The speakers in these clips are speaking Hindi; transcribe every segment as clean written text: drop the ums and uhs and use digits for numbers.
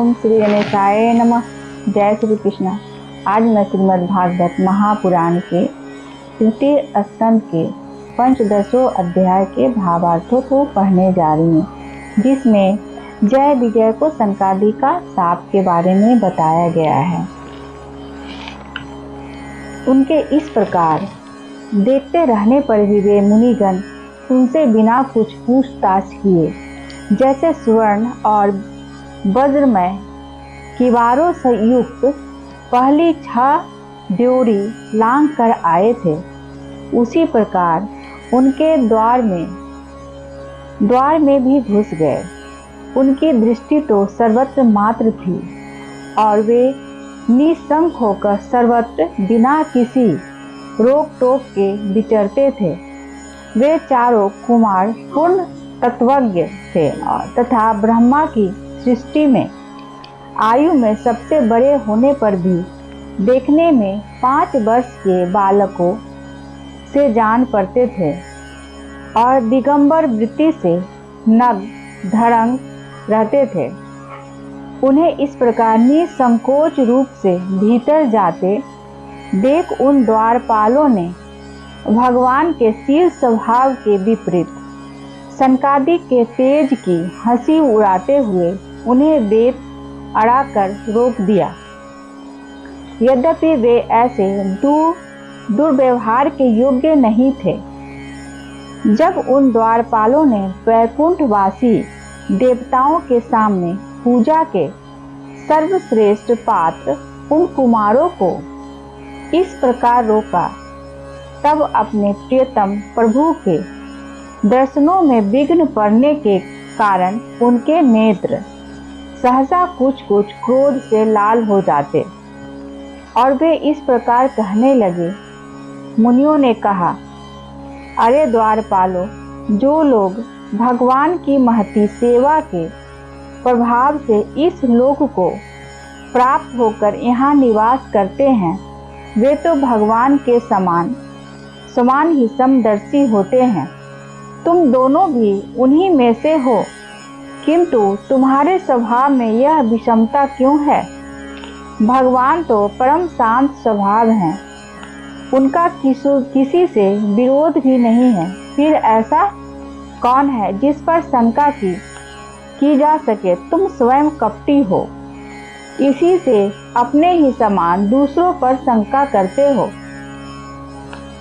ओम श्री गणेशाय नमः। जय श्री कृष्ण। आज मैं श्रीमद् भागवत महापुराण के तृतीय स्कंद के पंचदशों अध्याय के भावार्थों को पढ़ने जा रही हूँ, जिसमें जय विजय को सनकादि का शाप के बारे में बताया गया है। उनके इस प्रकार देखते रहने पर भी वे मुनिगण उनसे बिना कुछ पूछताछ किए जैसे स्वर्ण और वज्रमय किवारों से युक्त पहली 6 ड्योरी लांघ कर आए थे, उसी प्रकार उनके द्वार में भी घुस गए। उनकी दृष्टि तो सर्वत्र मात्र थी और वे निसंक होकर सर्वत्र बिना किसी रोक टोक के विचरते थे। वे चारों कुमार पूर्ण तत्वज्ञ थे तथा ब्रह्मा की सृष्टि में आयु में सबसे बड़े होने पर भी देखने में 5 वर्ष के बालकों से जान पड़ते थे और दिगंबर वृत्ति से नग्न धड़ंग रहते थे। उन्हें इस प्रकार निसंकोच रूप से भीतर जाते देख उन द्वारपालों ने भगवान के शील स्वभाव के विपरीत सनकादि के तेज की हंसी उड़ाते हुए उन्हें बेत अड़ाकर रोक दिया। यद्यपि वे ऐसे दुर्व्यवहार के योग्य नहीं थे। जब उन द्वारपालों ने वैकुंठवासी देवताओं के सामने पूजा के सर्वश्रेष्ठ पात्र उन कुमारों को इस प्रकार रोका, तब अपने प्रियतम प्रभु के दर्शनों में विघ्न पड़ने के कारण उनके नेत्र सहसा कुछ क्रोध से लाल हो जाते और वे इस प्रकार कहने लगे। मुनियों ने कहा, अरे द्वारपालों, जो लोग भगवान की महती सेवा के प्रभाव से इस लोक को प्राप्त होकर यहाँ निवास करते हैं, वे तो भगवान के समान ही समदर्शी होते हैं। तुम दोनों भी उन्हीं में से हो, किंतु तुम्हारे स्वभाव में यह विषमता क्यों है? भगवान तो परम शांत स्वभाव हैं, उनका किसी से विरोध भी नहीं है। फिर ऐसा कौन है जिस पर शंका की जा सके? तुम स्वयं कपटी हो, इसी से अपने ही समान दूसरों पर शंका करते हो।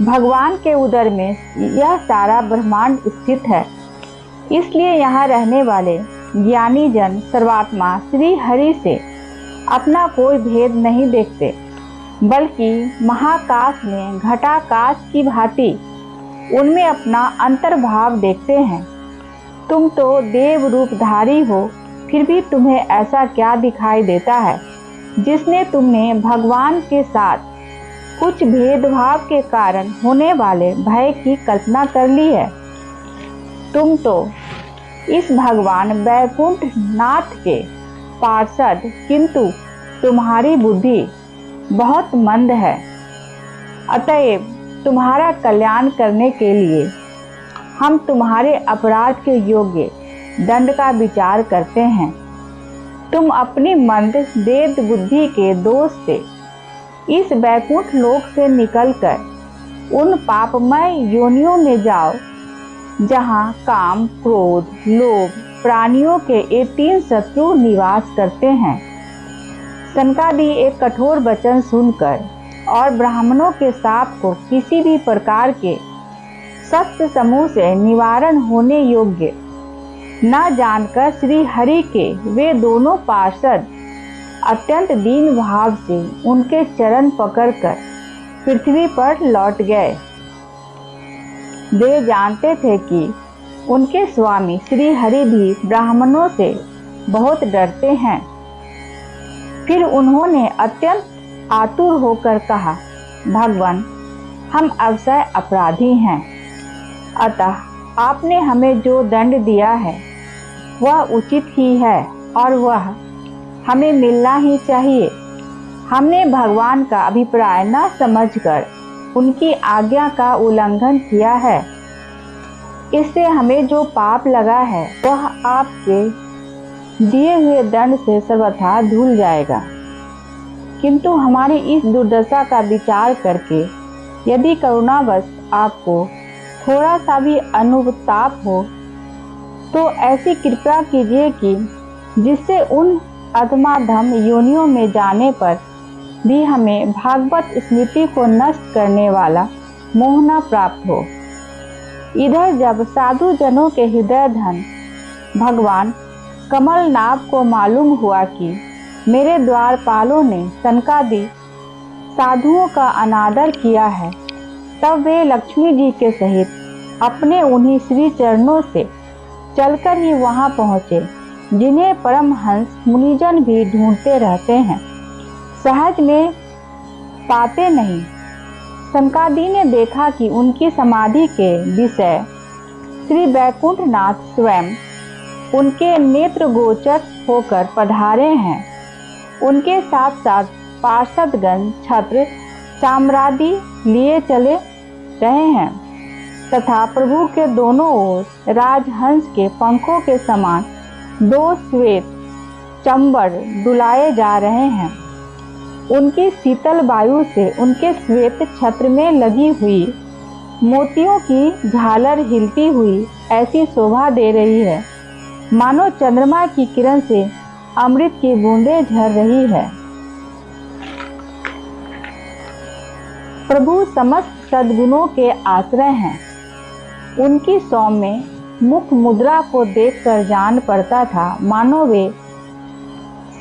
भगवान के उदर में यह सारा ब्रह्मांड स्थित है, इसलिए यहाँ रहने वाले ज्ञानी जन सर्वात्मा श्री हरि से अपना कोई भेद नहीं देखते, बल्कि महाकाश में घटाकाश की भांति उनमें अपना अंतर्भाव देखते हैं। तुम तो देव रूपधारी हो, फिर भी तुम्हें ऐसा क्या दिखाई देता है जिसने तुमने भगवान के साथ कुछ भेदभाव के कारण होने वाले भय की कल्पना कर ली है? तुम तो इस भगवान वैकुंठ नाथ के पार्षद, किंतु तुम्हारी बुद्धि बहुत मंद है। अतएव तुम्हारा कल्याण करने के लिए हम तुम्हारे अपराध के योग्य दंड का विचार करते हैं। तुम अपनी मंद वेद बुद्धि के दोष से इस वैकुंठ लोक से निकलकर उन पापमय योनियों में जाओ, जहाँ काम, क्रोध, लोभ, प्राणियों के ये 3 शत्रु निवास करते हैं। सनकादि एक कठोर वचन सुनकर और ब्राह्मणों के शाप को किसी भी प्रकार के शस्त्र समूह से निवारण होने योग्य न जानकर श्री हरि के वे दोनों पार्षद अत्यंत दीन भाव से उनके चरण पकड़कर पृथ्वी पर लौट गए। वे जानते थे कि उनके स्वामी श्री हरि भी ब्राह्मणों से बहुत डरते हैं। फिर उन्होंने अत्यंत आतुर होकर कहा, भगवान, हम अवश्य अपराधी हैं, अतः आपने हमें जो दंड दिया है वह उचित ही है और वह हमें मिलना ही चाहिए। हमने भगवान का अभिप्राय न समझकर उनकी आज्ञा का उल्लंघन किया है। इससे हमें जो पाप लगा है वह आपके दिए हुए दंड से सर्वथा धुल जाएगा। किंतु हमारी इस दुर्दशा का विचार करके यदि करुणावश आपको थोड़ा सा भी अनुताप हो तो ऐसी कृपा कीजिए कि जिससे उन अधमाधम योनियों में जाने पर भी हमें भागवत स्मृति को नष्ट करने वाला मोह न प्राप्त हो। इधर जब साधु जनों के हृदय धन भगवान कमलनाभ को मालूम हुआ कि मेरे द्वारपालों ने सनकादि साधुओं का अनादर किया है, तब वे लक्ष्मी जी के सहित अपने उन्हीं श्री चरणों से चलकर ही वहां पहुंचे, जिन्हें परमहंस मुनिजन भी ढूंढते रहते हैं, सहज में पाते नहीं। सनकादि ने देखा कि उनकी समाधि के विषय श्री वैकुंठनाथ स्वयं उनके नेत्र गोचर होकर पधारे हैं। उनके साथ साथ पार्षदगण छत्र चामरादि लिए चले रहे हैं तथा प्रभु के दोनों ओर राजहंस के पंखों के समान 2 श्वेत चंबड़ डुलाए जा रहे हैं। उनकी शीतल वायु से उनके श्वेत छत्र में लगी हुई मोतियों की झालर हिलती हुई ऐसी शोभा दे रही है, मानो चंद्रमा की किरण से अमृत की बूंदें झर रही है। प्रभु समस्त सद्गुणों के आश्रय हैं। उनकी सौम्य मुख मुद्रा को देखकर जान पड़ता था मानो वे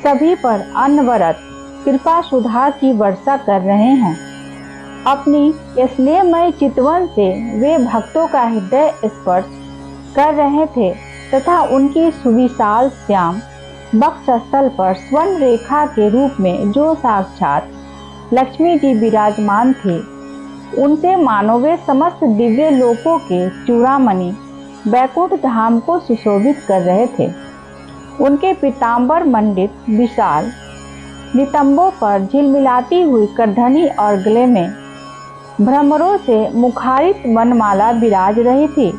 सभी पर अनवरत कृपा सुधा की वर्षा कर रहे हैं। अपनी स्नेहमय चितवन से वे भक्तों का हृदय स्पर्श कर रहे थे तथा उनकी सुविशाल श्याम वक्षस्थल पर स्वर्ण रेखा के रूप में जो साक्षात लक्ष्मी जी विराजमान थे, उनसे मानो वे समस्त दिव्य लोकों के चूड़ामणि बैकुंठ धाम को सुशोभित कर रहे थे। उनके पीताम्बर मंडित विशाल नितंबों पर झिलमिलाती हुई करधनी और गले में भ्रमरों से मुखारित वनमाला विराज रही थी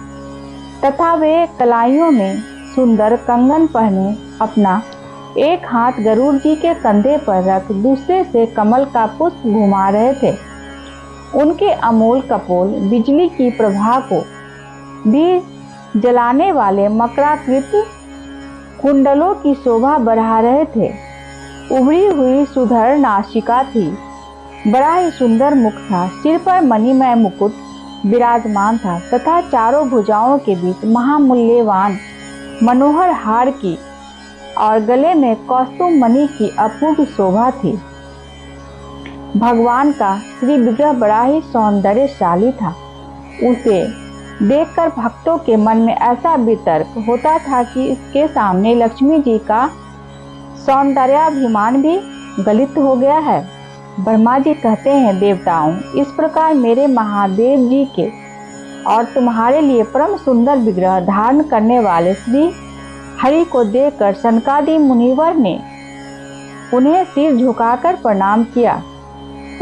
तथा वे कलाइयों में सुंदर कंगन पहने अपना एक हाथ गरुड़ जी के कंधे पर रख दूसरे से कमल का पुष्प घुमा रहे थे। उनके अमोल कपोल बिजली की प्रभा को भी जलाने वाले मकराकृत कुंडलों की शोभा बढ़ा रहे थे। उभरी हुई सुधर नासिका थी, बड़ा ही सुंदर मुख था, सिर पर मणिमय मुकुट विराजमान था तथा चारों भुजाओं के बीच महामूल्यवान मनोहर हार की और गले में कौस्तुभ मणि की अपूर्व शोभा थी। भगवान का श्री विग्रह बड़ा ही सौंदर्यशाली था। उसे देखकर भक्तों के मन में ऐसा वितर्क होता था कि इसके सामने लक्ष्मी जी का सौंदर्याभिमान भी गलित हो गया है। ब्रह्मा जी कहते हैं, देवताओं, इस प्रकार मेरे महादेव जी के और तुम्हारे लिए परम सुंदर विग्रह धारण करने वाले श्री हरि को देखकर सनकादि मुनिवर ने उन्हें सिर झुकाकर प्रणाम किया।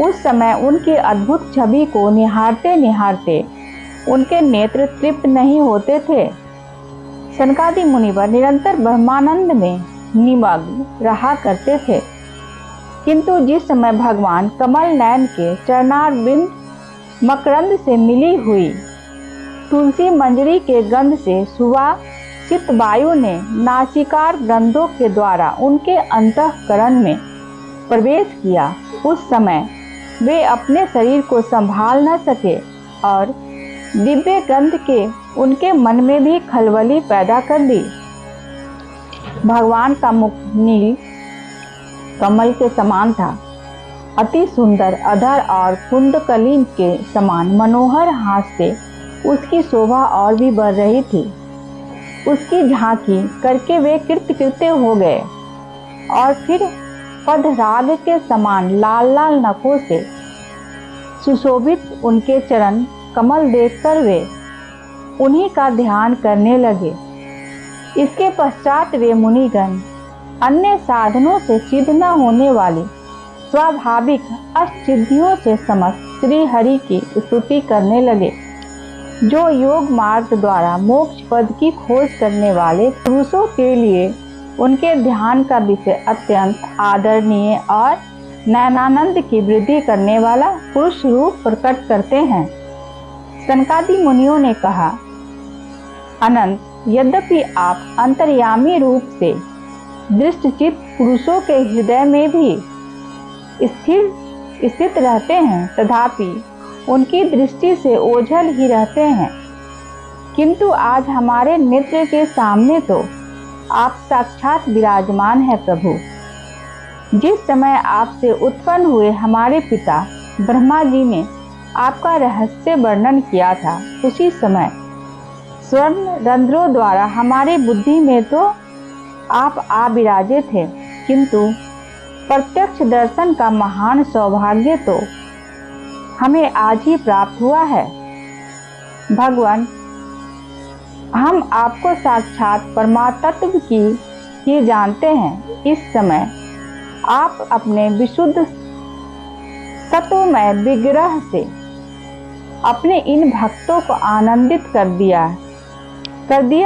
उस समय उनकी अद्भुत छवि को निहारते निहारते उनके नेत्र तृप्त नहीं होते थे। सनकादि मुनिवर निरंतर ब्रह्मानंद में निमग्न रहा करते थे, किंतु जिस समय भगवान कमल नयन के चरणारविंद मकरंद से मिली हुई तुलसी मंजरी के गंध से सुवासित वायु ने नासिकार ग्रंथों के द्वारा उनके अंतःकरण में प्रवेश किया, उस समय वे अपने शरीर को संभाल न सके और दिव्य गंध के उनके मन में भी खलबली पैदा कर दी। भगवान का मुख नील कमल के समान था, अति सुंदर अधर और कुंडकली के समान मनोहर हाथ से उसकी शोभा और भी बढ़ रही थी। उसकी झांकी करके वे कृतकृत्य हो गए और फिर पदराग के समान लाल लाल नखों से सुशोभित उनके चरण कमल देखकर वे उन्हीं का ध्यान करने लगे। इसके पश्चात वे मुनिगण अन्य साधनों से सिद्ध न होने वाली स्वाभाविक अष्टसिद्धियों से समस्त श्री हरि की स्तुति करने लगे, जो योग मार्ग द्वारा मोक्ष पद की खोज करने वाले पुरुषों के लिए उनके ध्यान का विषय अत्यंत आदरणीय और नयनानंद की वृद्धि करने वाला पुरुष रूप प्रकट करते हैं। सनकादि मुनियों ने कहा, अनंत, यद्यपि आप अंतर्यामी रूप से दृष्टिचित पुरुषों के हृदय में भी स्थित रहते हैं, तथापि उनकी दृष्टि से ओझल ही रहते हैं। किंतु आज हमारे नेत्र के सामने तो आप साक्षात विराजमान हैं प्रभु। जिस समय आपसे उत्पन्न हुए हमारे पिता ब्रह्मा जी ने आपका रहस्य वर्णन किया था, उसी समय स्वर्ण रंध्रों द्वारा हमारे बुद्धि में तो आप आ विराजे थे, किंतु प्रत्यक्ष दर्शन का महान सौभाग्य तो हमें आज ही प्राप्त हुआ है। भगवान, हम आपको साक्षात परमात्म की जानते हैं। इस समय आप अपने विशुद्ध सत्वमय विग्रह से अपने इन भक्तों को आनंदित कर दिया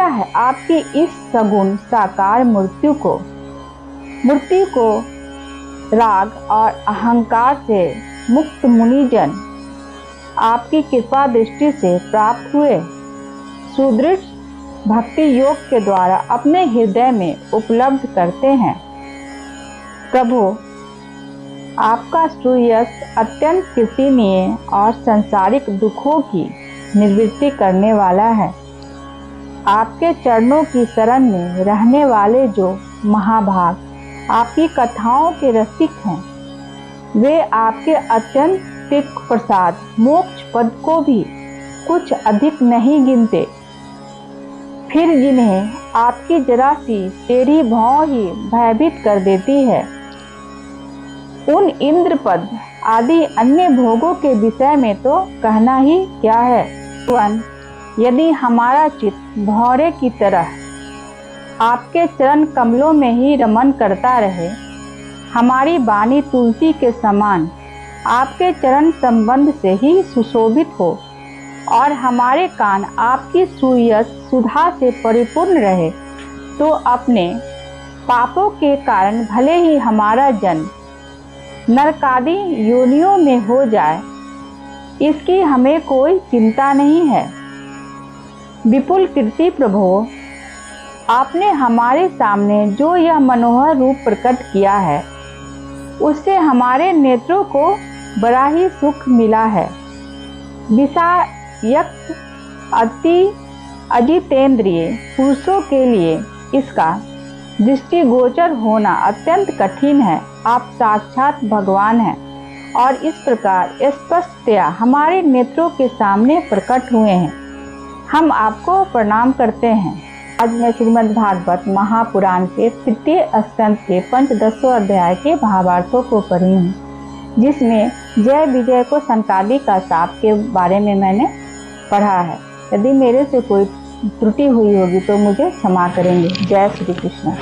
है। आपकी इस सगुण साकार मूर्ति को राग और अहंकार से मुक्त मुनिजन आपकी कृपा दृष्टि से प्राप्त हुए सुदृढ़ भक्ति योग के द्वारा अपने हृदय में उपलब्ध करते हैं। प्रभु, आपका श्रेयस अत्यंत कीर्तनीय और सांसारिक दुखों की निवृत्ति करने वाला है। आपके चरणों की शरण में रहने वाले जो महाभाग आपकी कथाओं के रसिक हैं, वे आपके अत्यंत प्रसाद मोक्ष पद को भी कुछ अधिक नहीं गिनते। फिर जिन्हें आपकी जरा सी टेढ़ी भौं ही भयभीत कर देती है, उन इंद्र पद आदि अन्य भोगों के विषय में तो कहना ही क्या है। यदि हमारा चित्त भौरे की तरह आपके चरण कमलों में ही रमन करता रहे, हमारी वाणी तुलसी के समान आपके चरण संबंध से ही सुशोभित हो और हमारे कान आपकी सुयस सुधा से परिपूर्ण रहे, तो अपने पापों के कारण भले ही हमारा जन्म नरकादि योनियों में हो जाए, इसकी हमें कोई चिंता नहीं है। विपुल कीर्ति प्रभु, आपने हमारे सामने जो यह मनोहर रूप प्रकट किया है, उससे हमारे नेत्रों को बड़ा ही सुख मिला है। विषायक अति अजितेंद्रिय पुरुषों के लिए इसका दृष्टिगोचर होना अत्यंत कठिन है। आप साक्षात भगवान हैं और इस प्रकार स्पष्टतया हमारे नेत्रों के सामने प्रकट हुए हैं। हम आपको प्रणाम करते हैं। आज मैं श्रीमद् भागवत महापुराण के तृतीय स्कंद के पंचदशों अध्याय के भावार्थों को पढ़ी हूँ, जिसमें जय विजय को सनकादि का शाप के बारे में मैंने पढ़ा है। यदि मेरे से कोई त्रुटि हुई होगी तो मुझे क्षमा करेंगे। जय श्री कृष्ण।